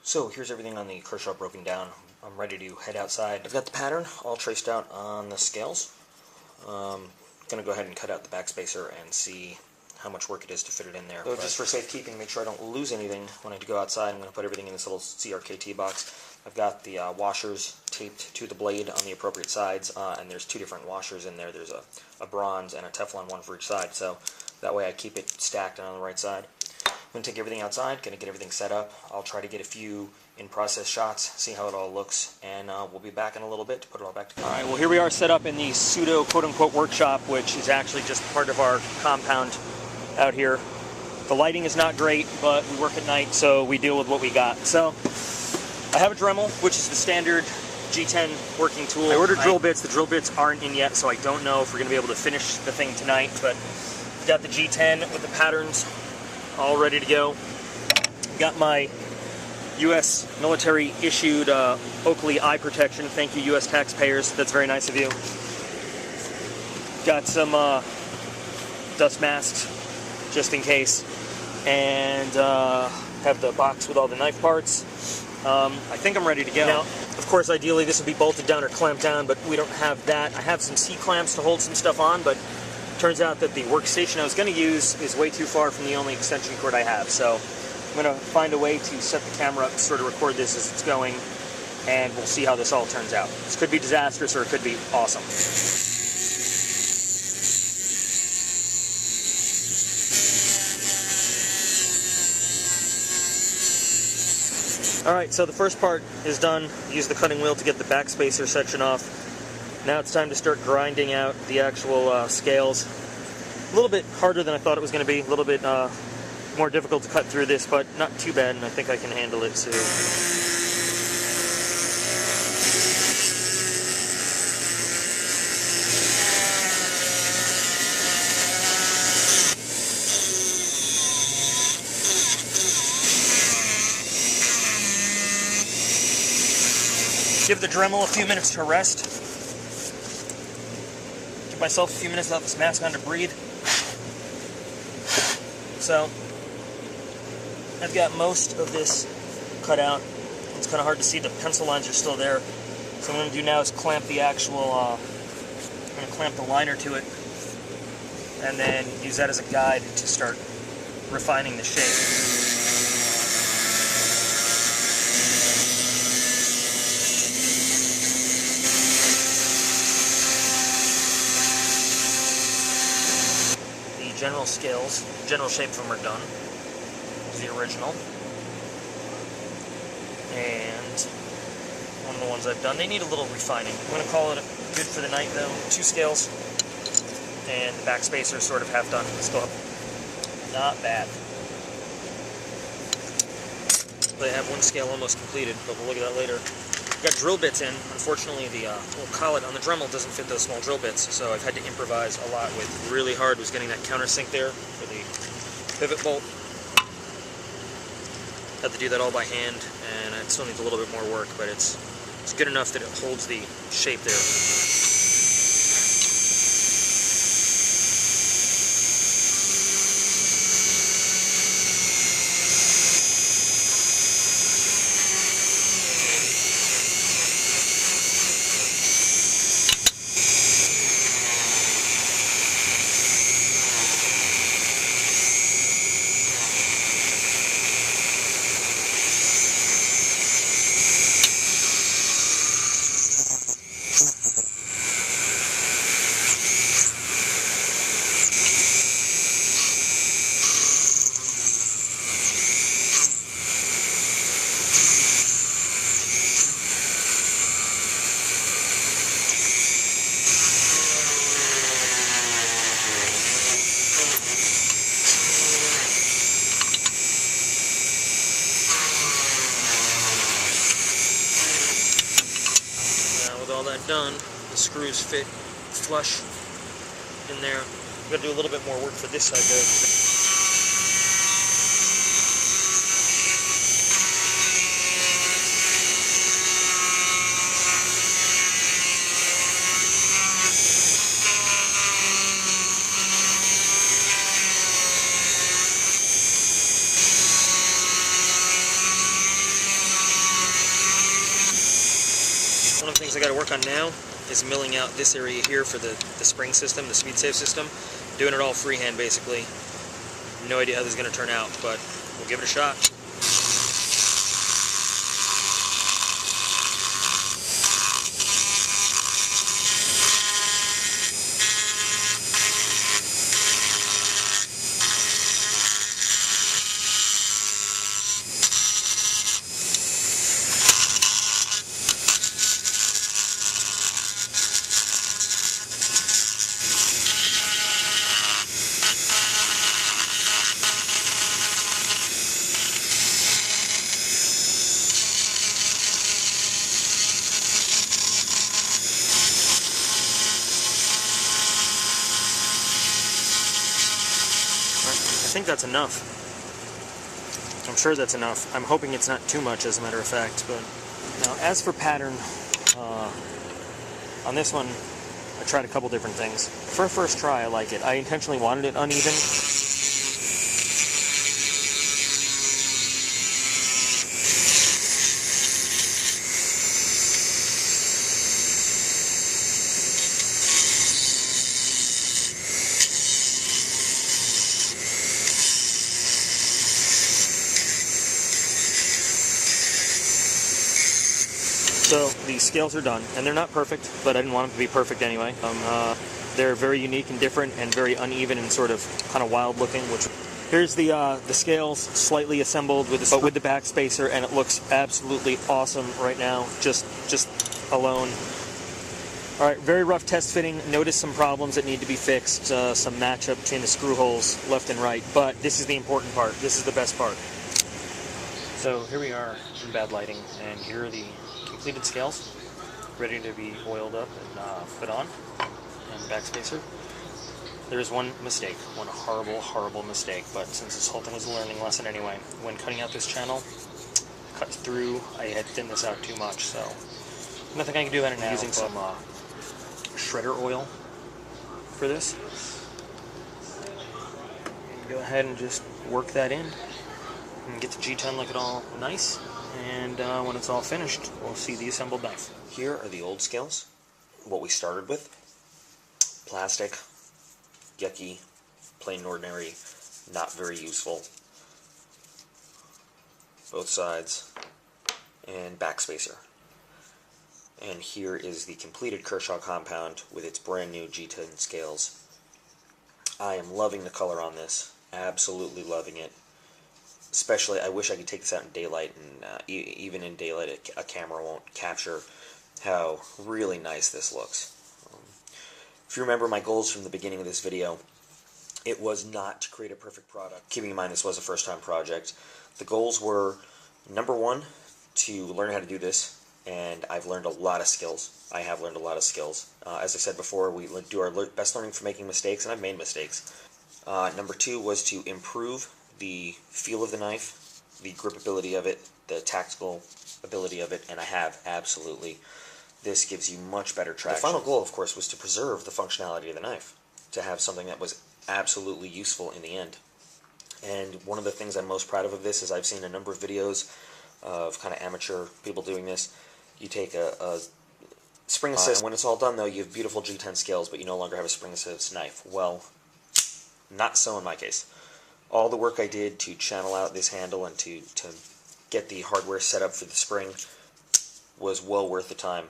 So here's everything on the Kershaw broken down. I'm ready to head outside. I've got the pattern all traced out on the scales. Going to go ahead and cut out the backspacer and see how much work it is to fit it in there. So just for safekeeping, make sure I don't lose anything when I go outside, I'm going to put everything in this little CRKT box. I've got the washers taped to the blade on the appropriate sides, and there's two different washers in there. There's a bronze and a Teflon one for each side, so that way I keep it stacked and on the right side. I'm going to take everything outside, going to get everything set up. I'll try to get a few in-process shots, see how it all looks, and we'll be back in a little bit to put it all back together. Alright, well here we are set up in the pseudo quote-unquote workshop, which is actually just part of our compound out here. The lighting is not great, but we work at night, so we deal with what we got. So, I have a Dremel, which is the standard G10 working tool. I ordered drill bits. The drill bits aren't in yet, so I don't know if we're going to be able to finish the thing tonight, but got the G10 with the patterns all ready to go. Got my U.S. military issued Oakley eye protection. Thank you, U.S. taxpayers. That's very nice of you. Got some dust masks, just in case. And have the box with all the knife parts. I think I'm ready to go. Now, of course, ideally this would be bolted down or clamped down, but we don't have that. I have some C-clamps to hold some stuff on, but turns out that the workstation I was going to use is way too far from the only extension cord I have. So I'm going to find a way to set the camera up to sort of record this as it's going, and we'll see how this all turns out. This could be disastrous or it could be awesome. Alright, so the first part is done. Use the cutting wheel to get the backspacer section off. Now it's time to start grinding out the actual scales. A little bit harder than I thought it was going to be. A little bit more difficult to cut through this, but not too bad, and I think I can handle it too. Give the Dremel a few minutes to rest. Give myself a few minutes without this mask on to breathe. So, I've got most of this cut out. It's kind of hard to see, the pencil lines are still there. So what I'm going to do now is clamp the actual, I'm going to clamp the liner to it, and then use that as a guide to start refining the shape. General scales, general shape of them are done. This is the original. And one of the ones I've done, they need a little refining. I'm going to call it good for the night though. 2 scales. And the backspacer sort of half done. Still not bad. They have 1 scale almost completed, but we'll look at that later. Got drill bits in. Unfortunately, the little collet on the Dremel doesn't fit those small drill bits, so I've had to improvise a lot with. Really hard was getting that countersink there for the pivot bolt. Had to do that all by hand, and it still needs a little bit more work, but it's good enough that it holds the shape there. All that done, the screws fit flush in there. I'm going to do a little bit more work for this side though. things I got to work on now is milling out this area here for the spring system, the speed save system. Doing it all freehand basically. No idea how this is going to turn out, but we'll give it a shot. I think that's enough. I'm sure that's enough. I'm hoping it's not too much, as a matter of fact. But now, as for pattern, on this one, I tried a couple different things. For a first try, I like it. I intentionally wanted it uneven. So the scales are done, and they're not perfect, but I didn't want them to be perfect anyway. They're very unique and different, and very uneven and sort of kind of wild looking. Which here's the scales slightly assembled with the back spacer, and it looks absolutely awesome right now. Just alone. All right, very rough test fitting. Noticed some problems that need to be fixed. Some matchup between the screw holes left and right, but this is the important part. This is the best part. So here we are in bad lighting, and here are the completed scales, ready to be oiled up and put on, and the backspacer. There is one mistake, one horrible mistake, but since this whole thing was a learning lesson anyway, when cutting out this channel, cut through, I had thinned this out too much, so nothing I can do about it now. I'm using some shredder oil for this. And go ahead and just work that in, and get the G10 looking all nice. And when it's all finished, we'll see the assembled knife. Here are the old scales, what we started with. Plastic, yucky, plain and ordinary, not very useful. Both sides, and backspacer. And here is the completed Kershaw compound with its brand new G10 scales. I am loving the color on this, absolutely loving it. Especially, I wish I could take this out in daylight, and even in daylight a camera won't capture how really nice this looks. If you remember my goals from the beginning of this video, it was not to create a perfect product. Keeping in mind this was a first-time project, the goals were, number one, to learn how to do this, and I've learned a lot of skills. I have learned a lot of skills. As I said before, we do our best learning for making mistakes, and I've made mistakes. Number two was to improve the feel of the knife, the gripability of it, the tactical ability of it, and I have, absolutely. This gives you much better traction. The final goal, of course, was to preserve the functionality of the knife, to have something that was absolutely useful in the end. And one of the things I'm most proud of this is I've seen a number of videos of kind of amateur people doing this. You take a spring assist, and when it's all done though, you have beautiful G10 scales, but you no longer have a spring assist knife. Well, not so in my case. All the work I did to channel out this handle and to get the hardware set up for the spring was well worth the time.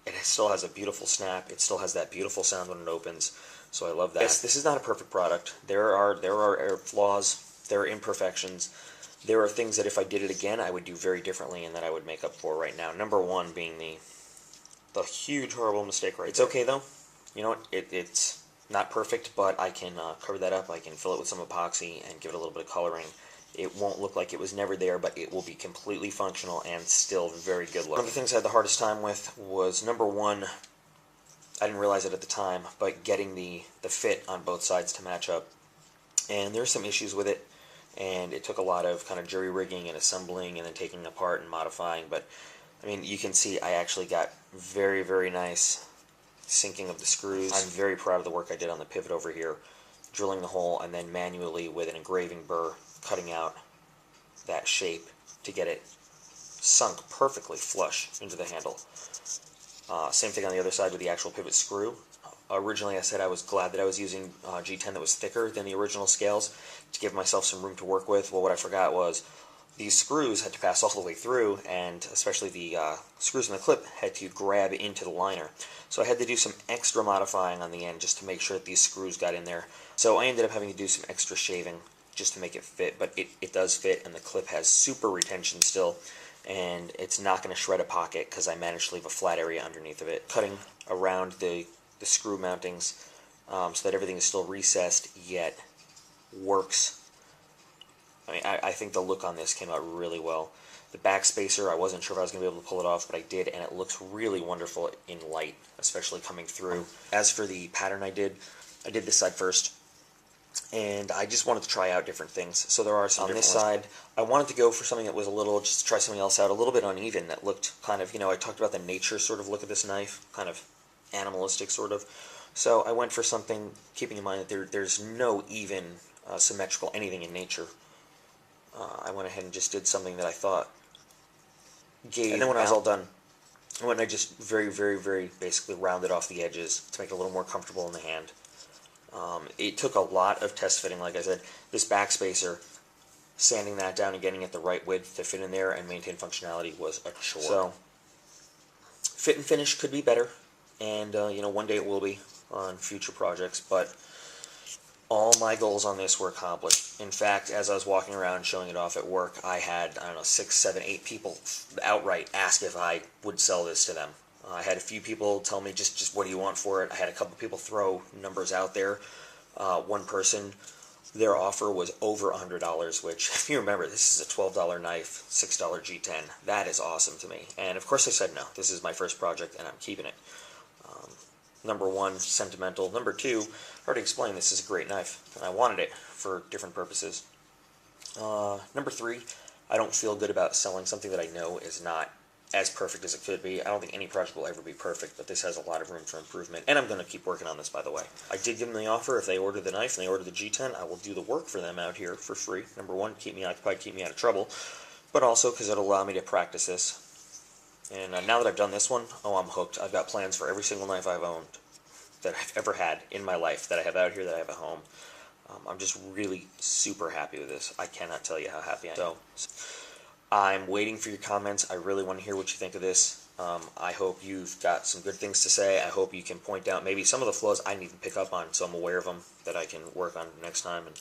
It still has a beautiful snap. It still has that beautiful sound when it opens. So I love that. This is not a perfect product. There are flaws. There are imperfections. There are things that if I did it again, I would do very differently and that I would make up for right now. Number one being the huge horrible mistake right there. It's okay though. You know what? It's not perfect, but I can cover that up. I can fill it with some epoxy and give it a little bit of coloring. It won't look like it was never there, but it will be completely functional and still very good looking. One of the things I had the hardest time with was, number one, I didn't realize it at the time, but getting the fit on both sides to match up. And there's some issues with it, and it took a lot of kind of jury rigging and assembling and then taking it apart and modifying. But, I mean, you can see I actually got very, very nice sinking of the screws. I'm very proud of the work I did on the pivot over here, drilling the hole and then manually with an engraving burr cutting out that shape to get it sunk perfectly flush into the handle. Same thing on the other side with the actual pivot screw. Originally I said I was glad that I was using G10 that was thicker than the original scales to give myself some room to work with. Well, what I forgot was these screws had to pass all the way through, and especially the screws in the clip had to grab into the liner. So I had to do some extra modifying on the end just to make sure that these screws got in there. So I ended up having to do some extra shaving just to make it fit, but it does fit, and the clip has super retention still, and it's not going to shred a pocket because I managed to leave a flat area underneath of it. Cutting around the screw mountings so that everything is still recessed yet works. I mean, I think the look on this came out really well. The back spacer, I wasn't sure if I was going to be able to pull it off, but I did, and it looks really wonderful in light, especially coming through. As for the pattern I did this side first, and I just wanted to try out different things. So there are some on this side. I wanted to go for something that was a little, just to try something else out, a little bit uneven, that looked kind of, I talked about the nature sort of look of this knife, kind of animalistic sort of. So I went for something, keeping in mind that there's no even symmetrical anything in nature. I went ahead and just did something that I thought gave, and then when I was all done, I went and I just very, very, very basically rounded off the edges to make it a little more comfortable in the hand. It took a lot of test fitting, like I said. This back spacer, sanding that down and getting it the right width to fit in there and maintain functionality was a chore. So, fit and finish could be better, and one day it will be on future projects, but all my goals on this were accomplished. In fact, as I was walking around showing it off at work, I had, 6, 7, 8 people outright ask if I would sell this to them. I had a few people tell me just what do you want for it. I had a couple people throw numbers out there. One person, their offer was over $100, which, if you remember, this is a $12 knife, $6 G10. That is awesome to me. And of course I said no. This is my first project and I'm keeping it. Number one, sentimental. Number two, I already explained this is a great knife, and I wanted it for different purposes. Number three, I don't feel good about selling something that I know is not as perfect as it could be. I don't think any project will ever be perfect, but this has a lot of room for improvement, and I'm going to keep working on this, by the way. I did give them the offer. If they order the knife and they order the G10, I will do the work for them out here for free. Number one, keep me occupied, keep me out of trouble, but also because it'll allow me to practice this. And now that I've done this one, oh, I'm hooked. I've got plans for every single knife I've owned, that I've ever had in my life, that I have out here, that I have at home. I'm just really super happy with this. I cannot tell you how happy I am. So, I'm waiting for your comments. I really want to hear what you think of this. I hope you've got some good things to say. I hope you can point out maybe some of the flaws I need to pick up on, so I'm aware of them, that I can work on next time. And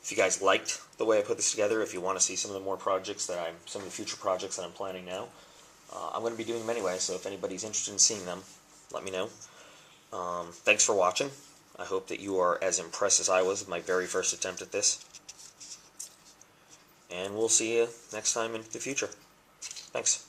if you guys liked the way I put this together, if you want to see some of the more projects some of the future projects that I'm planning now, I'm going to be doing them anyway, so if anybody's interested in seeing them, let me know. Thanks for watching. I hope that you are as impressed as I was with my very first attempt at this. And we'll see you next time in the future. Thanks.